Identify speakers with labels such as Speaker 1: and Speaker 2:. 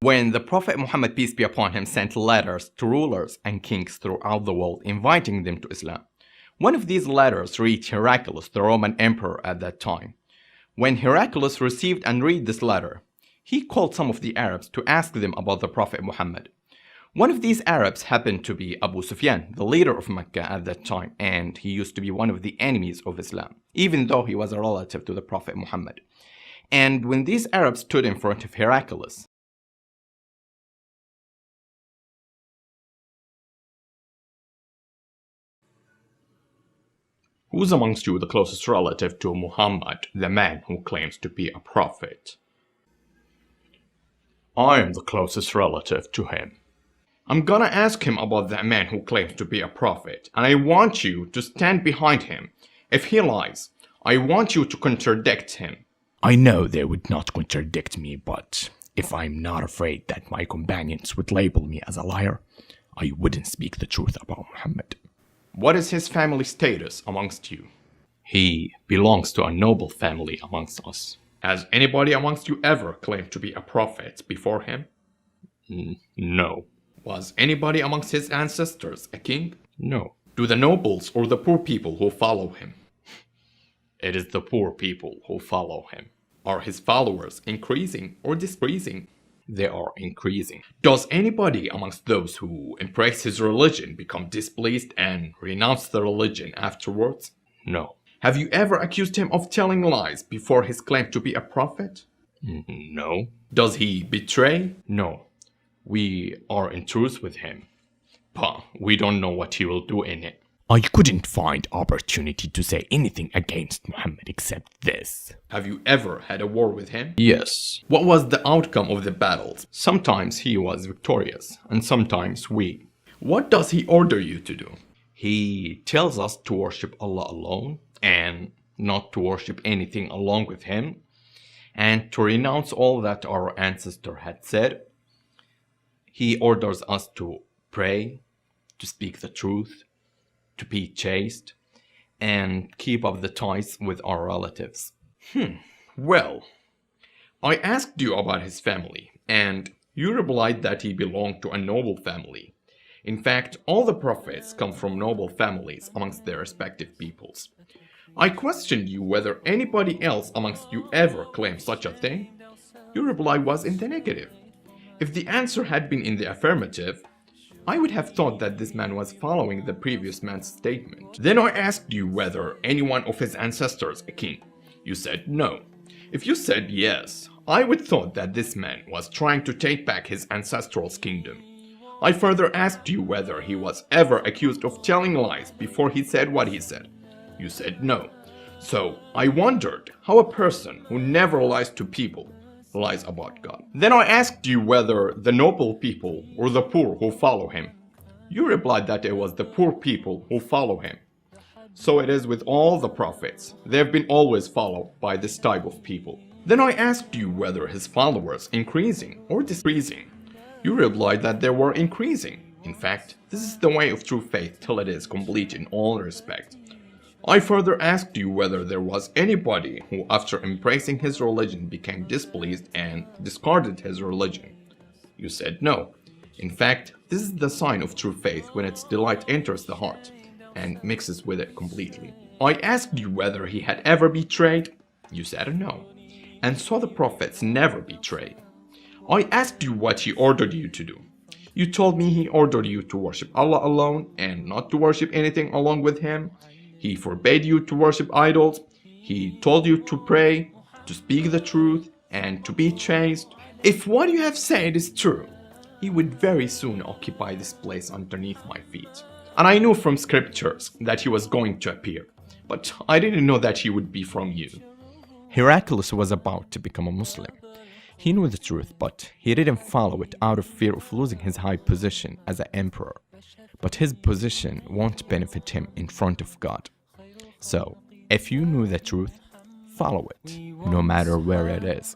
Speaker 1: When the Prophet Muhammad, peace be upon him, sent letters to rulers and kings throughout the world inviting them to Islam, one of these letters reached Heraclius, the Roman emperor at that time. When Heraclius received and read this letter, he called some of the Arabs to ask them about the Prophet Muhammad. One of these Arabs happened to be Abu Sufyan, the leader of Mecca at that time, and he used to be one of the enemies of Islam, even though he was a relative to the Prophet Muhammad. And when these Arabs stood in front of Heraclius, "Who's amongst you the closest relative to Muhammad, the man who claims to be a prophet?" "I am the closest relative to him." "I'm gonna ask him about that man who claims to be a prophet, and I want you to stand behind him. If he lies, I want you to contradict him."
Speaker 2: I know they would not contradict me, but if I'm not afraid that my companions would label me as a liar, I wouldn't speak the truth about Muhammad.
Speaker 1: "What is his family status amongst you?"
Speaker 2: He belongs to a noble family amongst us.
Speaker 1: "Has anybody amongst you ever claimed to be a prophet before him?"
Speaker 2: No.
Speaker 1: "Was anybody amongst his ancestors a king?"
Speaker 2: No.
Speaker 1: "Do the nobles or the poor people who follow him?"
Speaker 2: It is the poor people who follow him.
Speaker 1: "Are his followers increasing or decreasing?"
Speaker 2: They are increasing.
Speaker 1: "Does anybody amongst those who embrace his religion become displeased and renounce the religion afterwards?"
Speaker 2: No.
Speaker 1: "Have you ever accused him of telling lies before his claim to be a prophet?"
Speaker 2: No.
Speaker 1: "Does he betray?"
Speaker 2: No. We are in truce with him, but we don't know what he will do in it. I couldn't find opportunity to say anything against Muhammad except this.
Speaker 1: "Have you ever had a war with him?"
Speaker 2: Yes.
Speaker 1: "What was the outcome of the battles?"
Speaker 2: Sometimes he was victorious, and sometimes we.
Speaker 1: "What does he order you to do?"
Speaker 2: He tells us to worship Allah alone, and not to worship anything along with him, and to renounce all that our ancestor had said. He orders us to pray, to speak the truth, to be chaste, and keep up the ties with our relatives.
Speaker 1: Well, I asked you about his family, and you replied that he belonged to a noble family. In fact, all the prophets come from noble families amongst their respective peoples. I questioned you whether anybody else amongst you ever claimed such a thing. Your reply was in the negative. If the answer had been in the affirmative, I would have thought that this man was following the previous man's statement. Then I asked you whether any one of his ancestors a king. You said no. If you said yes, I would thought that this man was trying to take back his ancestral kingdom. I further asked you whether he was ever accused of telling lies before he said what he said. You said no. So I wondered how a person who never lies to people lies about God. Then I asked you whether the noble people or the poor who follow him. You replied that it was the poor people who follow him. So it is with all the prophets. They have been always followed by this type of people. Then I asked you whether his followers increasing or decreasing. You replied that they were increasing. In fact, this is the way of true faith till it is complete in all respect. I further asked you whether there was anybody who after embracing his religion became displeased and discarded his religion. You said no. In fact, this is the sign of true faith when its delight enters the heart and mixes with it completely. I asked you whether he had ever betrayed. You said no, and saw the prophets never betray. I asked you what he ordered you to do. You told me he ordered you to worship Allah alone and not to worship anything along with him. He forbade you to worship idols. He told you to pray, to speak the truth, and to be chaste. If what you have said is true, he would very soon occupy this place underneath my feet. And I knew from scriptures that he was going to appear, but I didn't know that he would be from you."
Speaker 2: Heraclius was about to become a Muslim. He knew the truth, but he didn't follow it out of fear of losing his high position as an emperor. But his position won't benefit him in front of God. So, if you knew the truth, follow it, no matter where it is.